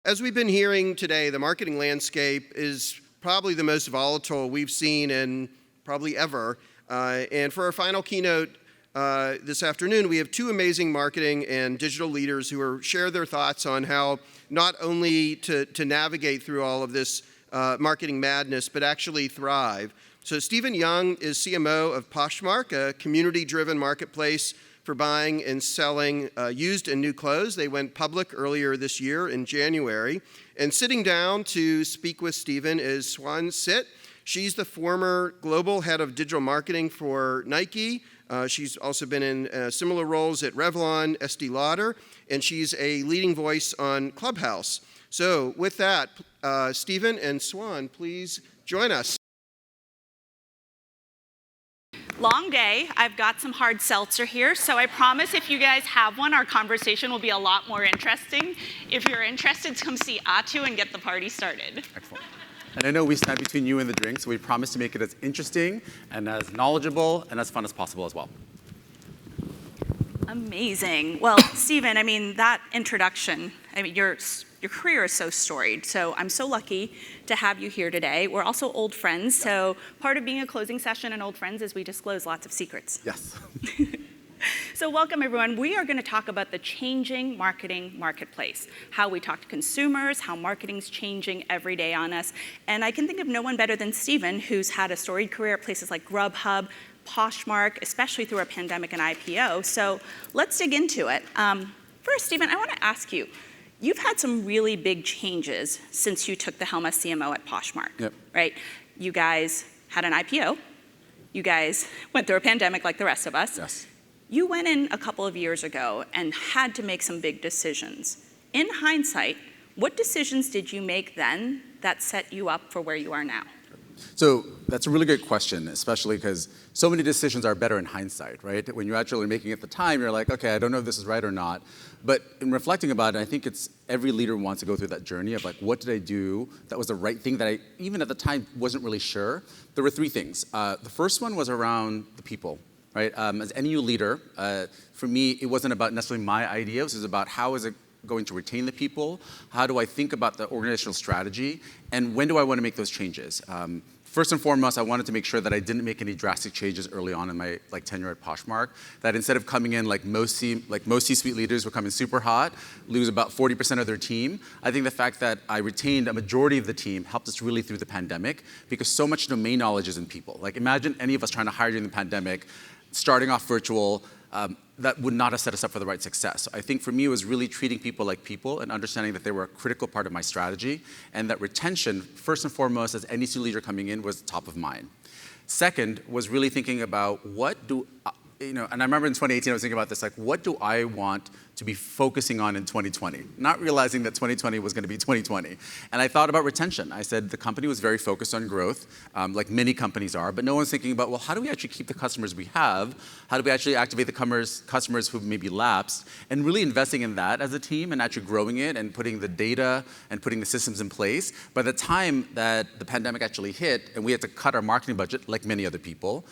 As we've been hearing today, the marketing landscape is probably the most volatile we've seen in probably ever. And for our final keynote this afternoon, we have two amazing marketing and digital leaders who will share their thoughts on how not only to navigate through all of this marketing madness, but actually thrive. So Stephen Young is CMO of Poshmark, a community-driven marketplace for buying and selling used and new clothes. They went public earlier this year in January. And sitting down to speak with Stephen is Swan. She's the former global head of digital marketing for Nike. She's also been in similar roles at Revlon, Estee Lauder, and she's a leading voice on Clubhouse. So with that, Stephen and Swan, please join us. Long day. I've got some hard seltzer here, so I promise if you guys have one, our conversation will be a lot more interesting. If you're interested, come see Atu and get the party started. Excellent. And I know we stand between you and the drink, so we promise to make it as interesting and as knowledgeable and as fun as possible as well. Amazing. Well, Stephen, I mean, that introduction, I mean, your career is so storied, so I'm so lucky to have you here today. We're also old friends, so part of being a closing session and old friends is we disclose lots of secrets. Yes. So welcome, everyone. We are going to talk about the changing marketing marketplace, how we talk to consumers, how marketing's changing every day on us. And I can think of no one better than Stephen, who's had a storied career at places like Grubhub, Poshmark, especially through a pandemic and IPO. So let's dig into it. First, Stephen, I want to ask you, you've had some really big changes since you took the helm as CMO at Poshmark, yep. Right? You guys had an IPO. You guys went through a pandemic like the rest of us. Yes. You went in a couple of years ago and had to make some big decisions. In hindsight, what decisions did you make then that set you up for where you are now? So that's a really good question, especially because so many decisions are better in hindsight, right? When you're actually making it at the time, you're like, okay, I don't know if this is right or not. But in reflecting about it, I think it's every leader wants to go through that journey of like, what did I do that was the right thing that I, even at the time, wasn't really sure. There were three things. The first one was around the people. Right? As any new leader, for me, it wasn't about necessarily my ideas. It was about how is it going to retain the people? How do I think about the organizational strategy? And when do I want to make those changes? First and foremost, I wanted to make sure that I didn't make any drastic changes early on in my tenure at Poshmark. That instead of coming in like most C-suite leaders would come in super hot, lose about 40% of their team. I think the fact that I retained a majority of the team helped us really through the pandemic because so much domain knowledge is in people. Like imagine any of us trying to hire during the pandemic, starting off virtual, that would not have set us up for the right success. So I think for me, it was really treating people like people and understanding that they were a critical part of my strategy and that retention, first and foremost, as any new leader coming in, was top of mind. Second was really thinking about and I remember in 2018, I was thinking about this, like, what do I want to be focusing on in 2020? Not realizing that 2020 was going to be 2020. And I thought about retention. I said the company was very focused on growth, like many companies are, but no one's thinking about, well, how do we actually keep the customers we have? How do we actually activate the customers who maybe lapsed? And really investing in that as a team and actually growing it and putting the data and putting the systems in place. By the time that the pandemic actually hit and we had to cut our marketing budget, like many other people,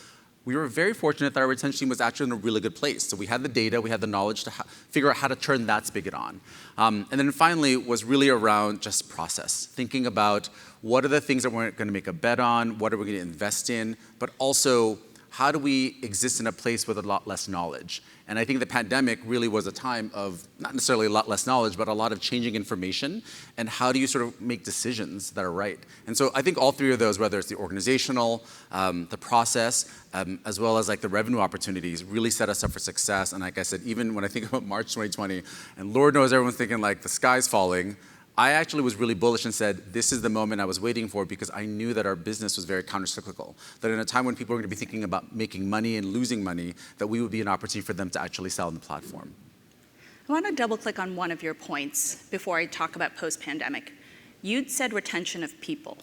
we were very fortunate that our retention team was actually in a really good place. So we had the data, we had the knowledge to figure out how to turn that spigot on. And then finally was really around just process, thinking about what are the things that we're going to make a bet on, what are we going to invest in, but also how do we exist in a place with a lot less knowledge? And I think the pandemic really was a time of not necessarily a lot less knowledge, but a lot of changing information. And how do you sort of make decisions that are right? And so I think all three of those, whether it's the organizational, the process, as well as like the revenue opportunities, really set us up for success. And like I said, even when I think about March 2020, and Lord knows everyone's thinking like the sky's falling, I actually was really bullish and said, this is the moment I was waiting for because I knew that our business was very countercyclical. That in a time when people are going to be thinking about making money and losing money, that we would be an opportunity for them to actually sell on the platform. I want to double click on one of your points before I talk about post-pandemic. You'd said retention of people.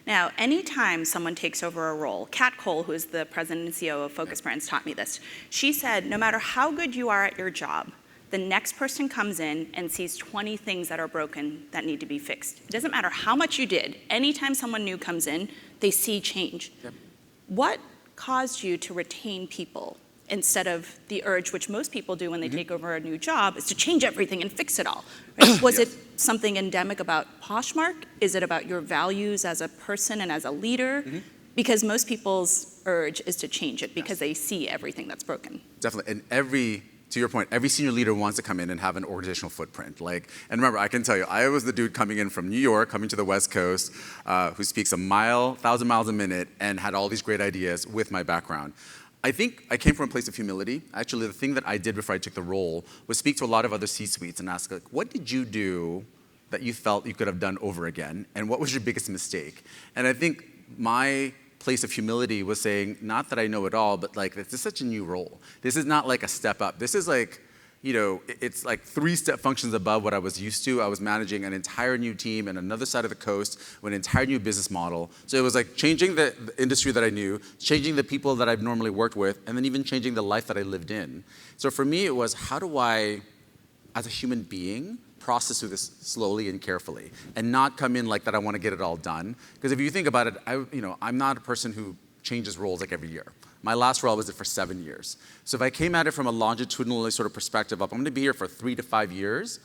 Now, anytime someone takes over a role, Kat Cole, who is the president and CEO of Focus Brands, taught me this. She said, no matter how good you are at your job, the next person comes in and sees 20 things that are broken that need to be fixed. It doesn't matter how much you did. Anytime someone new comes in, they see change. Yep. What caused you to retain people instead of the urge, which most people do when they take over a new job, is to change everything and fix it all. Right? Was it something endemic about Poshmark? Is it about your values as a person and as a leader? Because most people's urge is to change it because they see everything that's broken. Definitely, and to your point, every senior leader wants to come in and have an organizational footprint. And remember, I can tell you, I was the dude coming in from New York, coming to the West Coast, who speaks 1,000 miles a minute, and had all these great ideas with my background. I think I came from a place of humility. Actually, the thing that I did before I took the role was speak to a lot of other C-suites and ask, what did you do that you felt you could have done over again? And what was your biggest mistake? And I think my place of humility was saying, not that I know it all, but this is such a new role. This is not like a step up. This is it's like 3 step functions above what I was used to. I was managing an entire new team in another side of the coast with an entire new business model. So it was like changing the industry that I knew, changing the people that I've normally worked with, and then even changing the life that I lived in. So for me, it was, how do I, as a human being, process through this slowly and carefully and not come in like that I want to get it all done? Because if you think about it, I'm not a person who changes roles like every year. My last role was it for 7 years. So if I came at it from a longitudinal sort of perspective of, I'm going to be here for 3 to 5 years,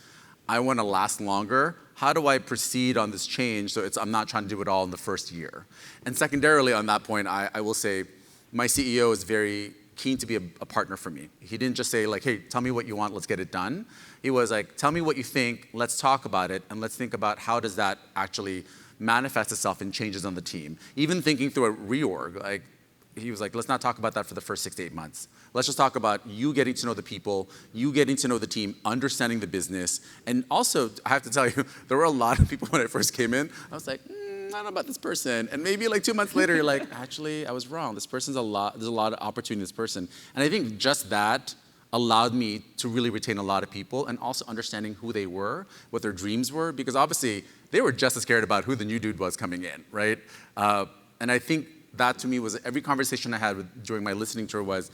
I want to last longer. How do I proceed on this change so I'm not trying to do it all in the first year? And secondarily on that point, I will say my CEO is very keen to be a partner for me. He didn't just say hey, tell me what you want, let's get it done. He was like, tell me what you think, let's talk about it, and let's think about how does that actually manifest itself in changes on the team. Even thinking through a reorg, he was like, let's not talk about that for the first 6 to 8 months. Let's just talk about you getting to know the people, you getting to know the team, understanding the business. And also, I have to tell you, there were a lot of people when I first came in, I was like, I don't know about this person. And maybe 2 months later, you're like, actually, I was wrong. This person's there's a lot of opportunity in this person. And I think just that allowed me to really retain a lot of people and also understanding who they were, what their dreams were, because obviously they were just as scared about who the new dude was coming in, right? And I think that to me was every conversation I had during my listening tour was,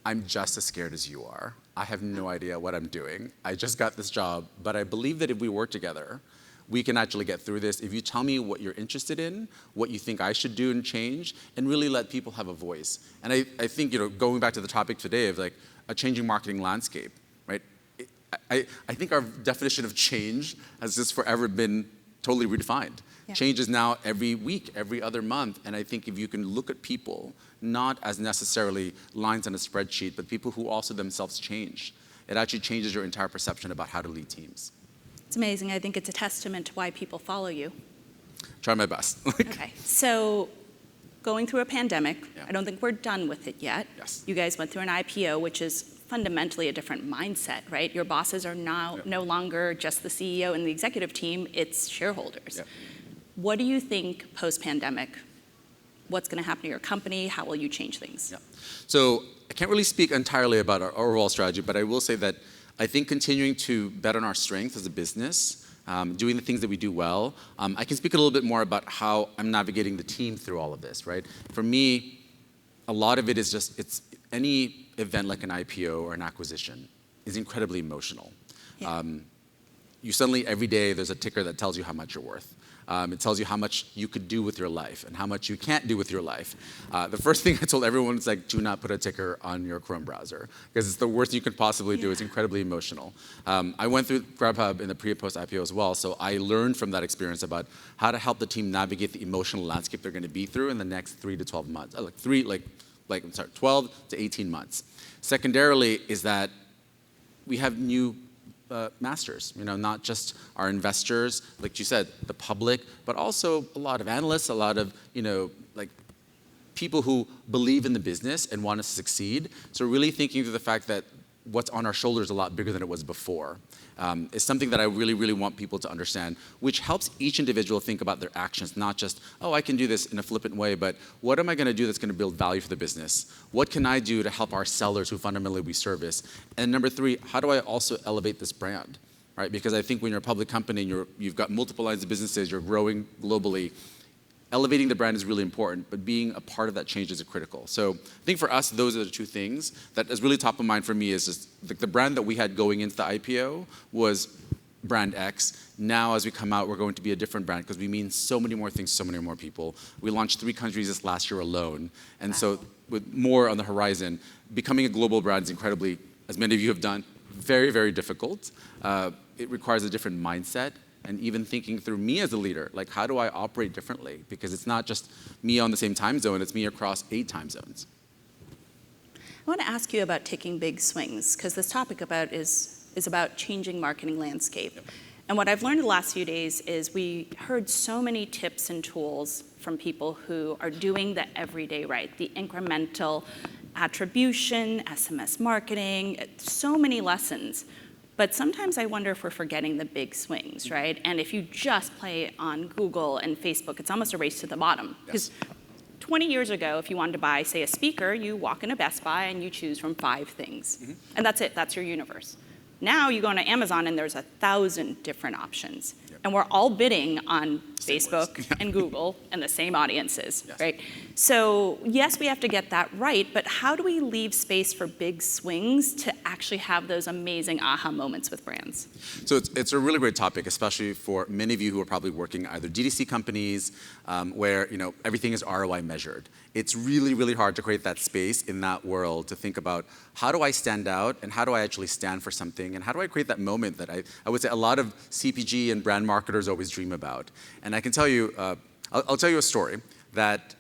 I'm just as scared as you are. I have no idea what I'm doing. I just got this job, but I believe that if we work together, we can actually get through this. If you tell me what you're interested in, what you think I should do and change, and really let people have a voice. And I think, going back to the topic today of a changing marketing landscape, right? I think our definition of change has just forever been totally redefined. Yeah. Change is now every week, every other month. And I think if you can look at people, not as necessarily lines on a spreadsheet, but people who also themselves change, it actually changes your entire perception about how to lead teams. It's amazing. I think it's a testament to why people follow you. Try my best. Okay. So going through a pandemic, yeah. I don't think we're done with it yet. Yes. You guys went through an IPO, which is fundamentally a different mindset, right? Your bosses are now no longer just the CEO and the executive team, it's shareholders. Yeah. What do you think post-pandemic? What's going to happen to your company? How will you change things? Yeah. So I can't really speak entirely about our overall strategy, but I will say that I think continuing to bet on our strengths as a business, doing the things that we do well. I can speak a little bit more about how I'm navigating the team through all of this, right? For me, a lot of it is it's any event like an IPO or an acquisition is incredibly emotional. Yeah. You suddenly, every day, there's a ticker that tells you how much you're worth. It tells you how much you could do with your life and how much you can't do with your life. The first thing I told everyone is do not put a ticker on your Chrome browser because it's the worst you could possibly do. It's incredibly emotional. I went through Grubhub in the pre and post IPO as well, so I learned from that experience about how to help the team navigate the emotional landscape they're going to be through in the next 3 to 12 months. 12 to 18 months. Secondarily is that we have new masters, not just our investors, like you said, the public, but also a lot of analysts, a lot of, people who believe in the business and want us to succeed. So really thinking through the fact that what's on our shoulders is a lot bigger than it was before. Is something that I really, really want people to understand, which helps each individual think about their actions, not just, I can do this in a flippant way, but what am I going to do that's going to build value for the business? What can I do to help our sellers who fundamentally we service? And number 3, how do I also elevate this brand, right? Because I think when you're a public company and you've got multiple lines of businesses, you're growing globally, elevating the brand is really important, but being a part of that change is critical. So I think for us, those are the 2 things that is really top of mind for me is just the brand that we had going into the IPO was brand X. Now, as we come out, we're going to be a different brand because we mean so many more things to so many more people. We launched 3 countries this last year alone. And so with more on the horizon, becoming a global brand is incredibly, as many of you have done, very, very difficult. It requires a different mindset. And even thinking through me as a leader, like how do I operate differently? Because it's not just me on the same time zone, it's me across 8 time zones. I want to ask you about taking big swings, because this topic is about changing marketing landscape. Yep. And what I've learned the last few days is we heard so many tips and tools from people who are doing the everyday right, the incremental attribution, SMS marketing, so many lessons. But sometimes I wonder if we're forgetting the big swings, right? And if you just play on Google and Facebook, it's almost a race to the bottom. Because 20 years ago, if you wanted to buy, say, a speaker, you walk into Best Buy and you choose from 5 things. And that's it, that's your universe. Now you go into Amazon and there's 1,000 different options. And we're all bidding on Facebook and Google and the same audiences, right? So yes, we have to get that right, but how do we leave space for big swings to actually have those amazing aha moments with brands? So it's a really great topic, especially for many of you who are probably working either DTC companies where everything is ROI measured. It's really, really hard to create that space in that world to think about how do I stand out and how do I actually stand for something and how do I create that moment that I would say a lot of CPG and brand marketers always dream about. And I can tell you, I'll tell you a story that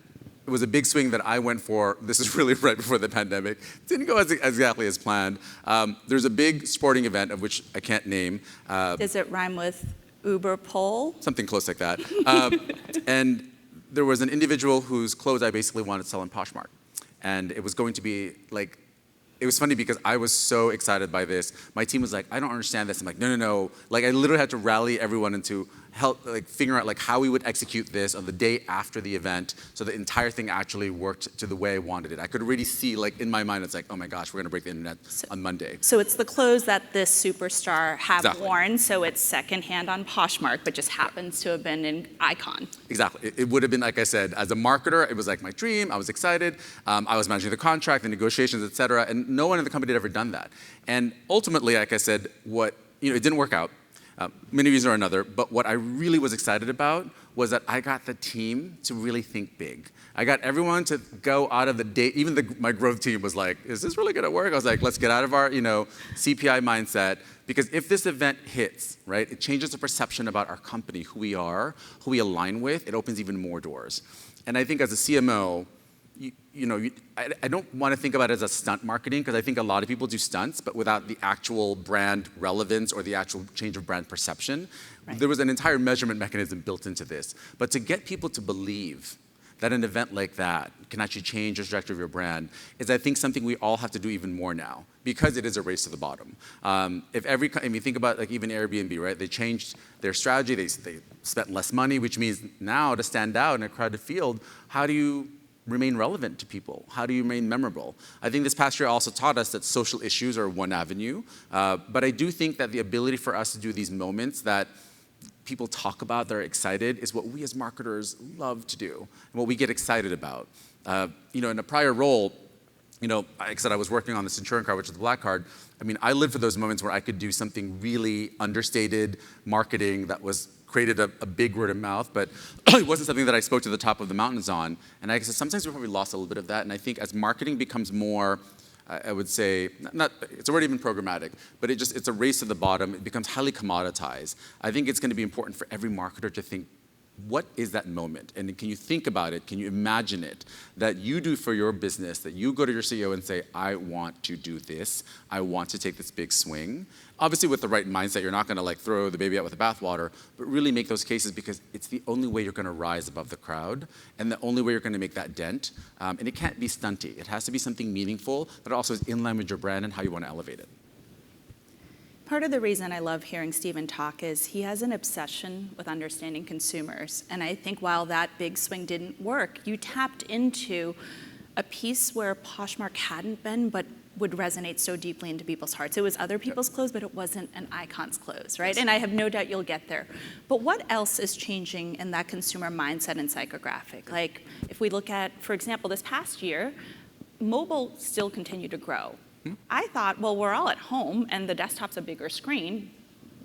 it was a big swing that I went for. This is really right before the pandemic. Didn't go exactly as planned. There's a big sporting event of which I can't name. Does it rhyme with Uber Pole? Something close like that. And there was an individual whose clothes I basically wanted to sell on Poshmark. And it was going to be like, it was funny because I was so excited by this. My team was like, I don't understand this. I'm like, no. Like I literally had to rally everyone into help, like figure out like how we would execute this on the day after the event so the entire thing actually worked to the way I wanted it. I could already see like in my mind, it's like, oh my gosh, we're gonna break the internet on Monday. So it's the clothes that this superstar have worn, so it's secondhand on Poshmark, but just happens to have been an icon. Exactly. It would have been, like I said, as a marketer, it was like my dream. I was excited. I was managing the contract, the negotiations, et cetera, and no one in the company had ever done that. And ultimately, like I said, it didn't work out. Many reasons or another, but what I really was excited about was that I got the team to really think big. I got everyone to go out of the day, even my growth team was like, is this really gonna work? I was like, let's get out of our CPI mindset, because if this event hits, right, it changes the perception about our company, who we are, who we align with, it opens even more doors. And I think as a CMO, I don't want to think about it as a stunt marketing because I think a lot of people do stunts, but without the actual brand relevance or the actual change of brand perception. Right. There was an entire measurement mechanism built into this. But to get people to believe that an event like that can actually change the trajectory of your brand is, I think, something we all have to do even more now because it is a race to the bottom. If you think about like even Airbnb, right? They changed their strategy. They spent less money, which means now to stand out in a crowded field, how do you remain relevant to people? How do you remain memorable? I think this past year also taught us that social issues are one avenue, but I do think that the ability for us to do these moments that people talk about, they're excited, is what we as marketers love to do, and what we get excited about. In a prior role, like I said, I was working on the Centurion card, which is the black card. I mean, I lived for those moments where I could do something really understated marketing that created a big word of mouth, but it wasn't something that I spoke to the top of the mountains on. And I guess sometimes we probably lost a little bit of that. And I think as marketing becomes more, I would say, it's already been programmatic, but it's a race to the bottom. It becomes highly commoditized. I think it's going to be important for every marketer to think, what is that moment? And can you think about it? Can you imagine it? That you do for your business, that you go to your CEO and say, I want to do this. I want to take this big swing. Obviously with the right mindset, you're not going to like throw the baby out with the bathwater, but really make those cases because it's the only way you're going to rise above the crowd and the only way you're going to make that dent. And it can't be stunty. It has to be something meaningful that also is in line with your brand and how you want to elevate it. Part of the reason I love hearing Stephen talk is he has an obsession with understanding consumers. And I think while that big swing didn't work, you tapped into a piece where Poshmark hadn't been, but would resonate so deeply into people's hearts. It was other people's clothes, but it wasn't an icon's clothes, right? Yes. And I have no doubt you'll get there. But what else is changing in that consumer mindset and psychographic? Like if we look at, for example, this past year, mobile still continued to grow. I thought, well, we're all at home and the desktop's a bigger screen.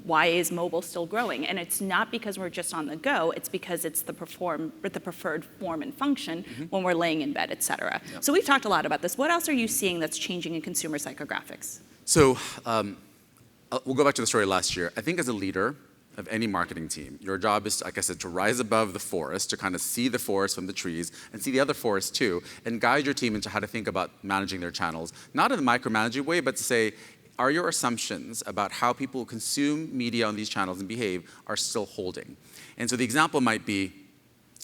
why is mobile still growing? And it's not because we're just on the go, it's because it's the preferred form and function when we're laying in bed, et cetera. Yep. So we've talked a lot about this. What else are you seeing that's changing in consumer psychographics? So we'll go back to the story last year. I think as a leader of any marketing team, your job is, like I said, to rise above the forest, to kind of see the forest from the trees and see the other forest too, and guide your team into how to think about managing their channels. Not in a micromanaging way, but to say, are your assumptions about how people consume media on these channels and behave are still holding? And so the example might be,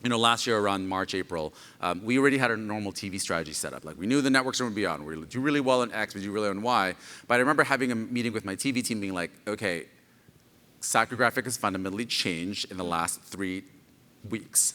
last year around March, April, we already had a normal TV strategy set up. Like we knew the networks would be on. We do really well on X, we do really well on Y. But I remember having a meeting with my TV team being like, okay, psychographic has fundamentally changed in the last 3 weeks.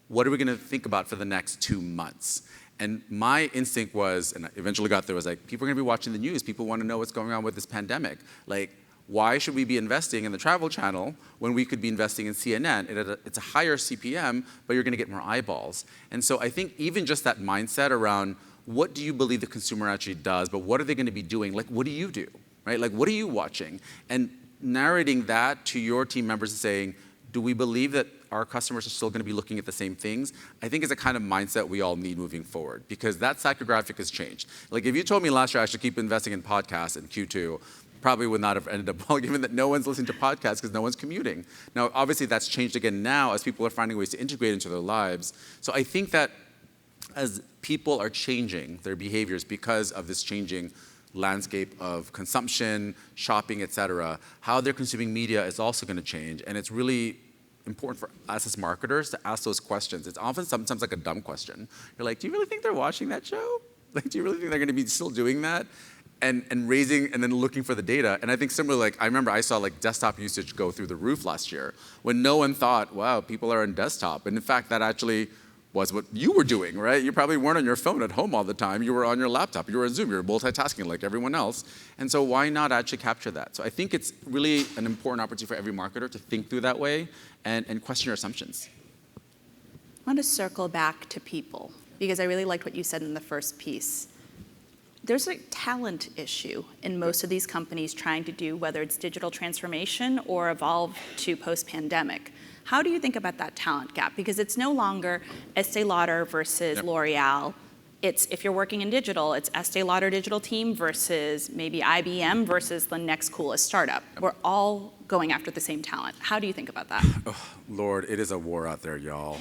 What are we going to think about for the next 2 months? And my instinct was, and I eventually got there, was like, people are going to be watching the news. People want to know what's going on with this pandemic. Like, why should we be investing in the travel channel when we could be investing in CNN? It's a higher CPM, but you're going to get more eyeballs. And so I think even just that mindset around what do you believe the consumer actually does, but what are they going to be doing? Like, what do you do, right? Like, what are you watching? And narrating that to your team members and saying, do we believe that our customers are still going to be looking at the same things? I think is a kind of mindset we all need moving forward, because that psychographic has changed. Like if you told me last year I should keep investing in podcasts in Q2, probably would not have ended up well, given that no one's listening to podcasts because no one's commuting. Now, obviously that's changed again now as people are finding ways to integrate into their lives. So I think that as people are changing their behaviors because of this changing landscape of consumption, shopping, et cetera, how they're consuming media is also going to change. And it's really important for us as marketers to ask those questions. It's often sometimes like a dumb question. You're like, do you really think they're watching that show? Like, do you really think they're going to be still doing that? And raising and then looking for the data. And I think similarly, like I remember I saw like desktop usage go through the roof last year when no one thought, wow, people are on desktop. And in fact, that actually was what you were doing, right? You probably weren't on your phone at home all the time. You were on your laptop. You were on Zoom. You were multitasking like everyone else. And so why not actually capture that? So I think it's really an important opportunity for every marketer to think through that way and question your assumptions. I want to circle back to people because I really liked what you said in the first piece. There's a talent issue in most of these companies trying to do, whether it's digital transformation or evolve to post-pandemic. How do you think about that talent gap? Because it's no longer Estee Lauder versus L'Oreal. It's, if you're working in digital, it's Estee Lauder digital team versus maybe IBM versus the next coolest startup. We're all going after the same talent. How do you think about that? Oh, Lord, it is a war out there, y'all.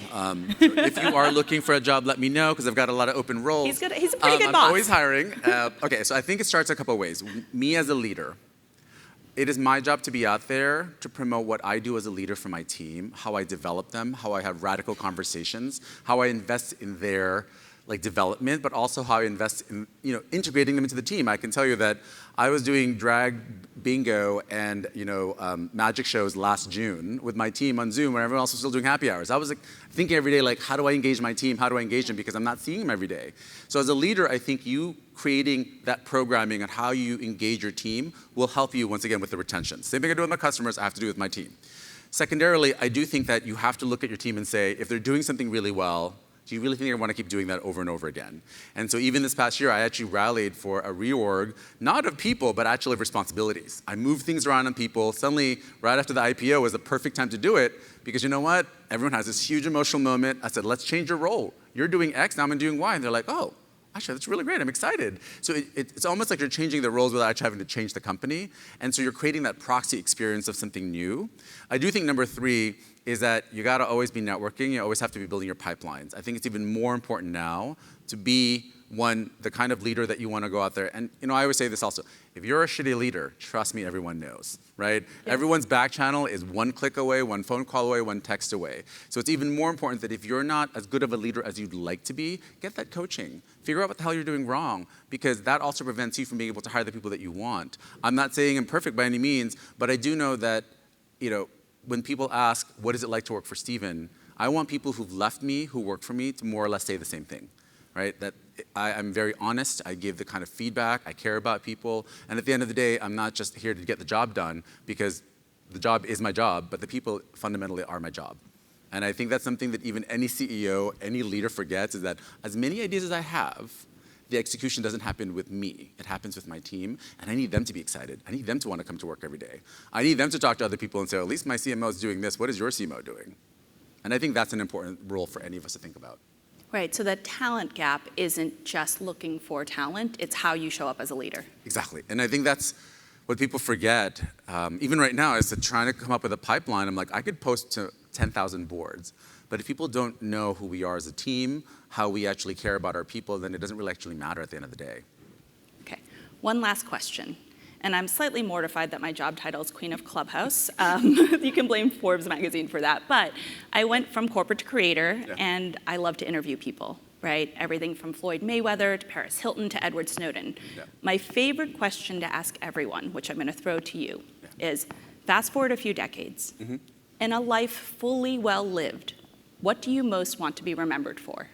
If you are looking for a job, let me know, because I've got a lot of open roles. He's a pretty good boss. I'm always hiring. Okay, so I think it starts a couple of ways. Me as a leader, it is my job to be out there to promote what I do as a leader for my team, how I develop them, how I have radical conversations, how I invest in their development, but also how I invest in integrating them into the team. I can tell you that I was doing drag bingo and magic shows last June with my team on Zoom when everyone else was still doing happy hours. I was thinking every day, how do I engage my team? How do I engage them? Because I'm not seeing them every day. So as a leader, I think you creating that programming and how you engage your team will help you once again with the retention. Same thing I do with my customers, I have to do with my team. Secondarily, I do think that you have to look at your team and say, if they're doing something really well, do you really think I want to keep doing that over and over again? And so even this past year, I actually rallied for a reorg, not of people, but actually of responsibilities. I moved things around on people. Suddenly, right after the IPO was the perfect time to do it, because you know what? Everyone has this huge emotional moment. I said, let's change your role. You're doing X, now I'm doing Y. And they're like, oh, actually, that's really great. I'm excited. So it's almost like you're changing the roles without actually having to change the company. And so you're creating that proxy experience of something new. I do think number 3 is that you got to always be networking. You always have to be building your pipelines. I think it's even more important now to be the kind of leader that you want to go out there. And I always say this also. If you're a shitty leader, trust me, everyone knows, right? Yeah. Everyone's back channel is one click away, one phone call away, one text away. So it's even more important that if you're not as good of a leader as you'd like to be, get that coaching. Figure out what the hell you're doing wrong, because that also prevents you from being able to hire the people that you want. I'm not saying I'm perfect by any means, but I do know that, when people ask, what is it like to work for Steven? I want people who've left me, who work for me, to more or less say the same thing, right? That I'm very honest, I give the kind of feedback, I care about people, and at the end of the day, I'm not just here to get the job done, because the job is my job, but the people fundamentally are my job. And I think that's something that even any CEO, any leader forgets, is that as many ideas as I have, the execution doesn't happen with me. It happens with my team, and I need them to be excited. I need them to want to come to work every day. I need them to talk to other people and say, at least my CMO is doing this. What is your CMO doing? And I think that's an important role for any of us to think about. Right, so that talent gap isn't just looking for talent, it's how you show up as a leader. Exactly, and I think that's what people forget, even right now, is that trying to come up with a pipeline. I'm like, I could post to 10,000 boards, but if people don't know who we are as a team, how we actually care about our people, then it doesn't really actually matter at the end of the day. Okay, one last question. And I'm slightly mortified that my job title is Queen of Clubhouse. You can blame Forbes magazine for that. But I went from corporate to creator, and I love to interview people, right? Everything from Floyd Mayweather to Paris Hilton to Edward Snowden. My favorite question to ask everyone, which I'm going to throw to you, is fast forward a few decades. In a life fully well lived, what do you most want to be remembered for?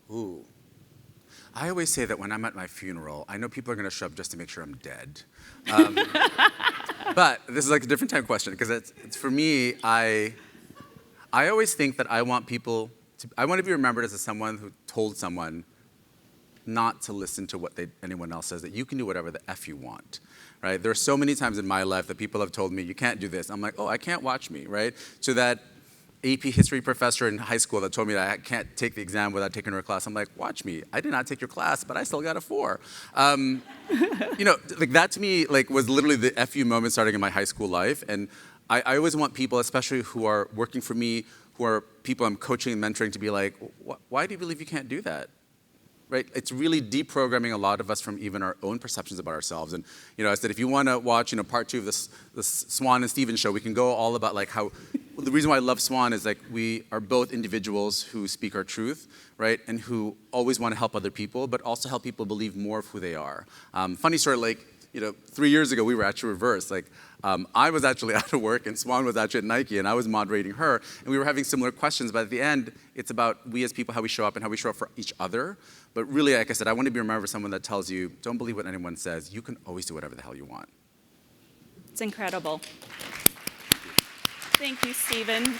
Ooh. I always say that when I'm at my funeral, I know people are going to show up just to make sure I'm dead. But this is like a different time question, because it's for me, I always think that I want people I want to be remembered as someone who told someone not to listen to what anyone else says, that you can do whatever the F you want, right? There are so many times in my life that people have told me, you can't do this. I'm like, oh, I can't, watch me, right? So that AP history professor in high school that told me that I can't take the exam without taking her class, I'm like, watch me. I did not take your class, but I still got a 4. Like that to me was literally the FU moment starting in my high school life. And I always want people, especially who are working for me, who are people I'm coaching and mentoring, to be like, why do you believe you can't do that? Right? It's really deprogramming a lot of us from even our own perceptions about ourselves. And I said, if you want to watch part 2 of this Swan and Steven show, we can go all about how the reason why I love Swan is we are both individuals who speak our truth, right, and who always want to help other people, but also help people believe more of who they are. Funny story, 3 years ago we were actually reversed. I was actually out of work and Swan was actually at Nike and I was moderating her, and we were having similar questions. But at the end, it's about we as people, how we show up and how we show up for each other. But really, like I said, I want to be remembered as someone that tells you, don't believe what anyone says. You can always do whatever the hell you want. It's incredible. Thank you, Stephen.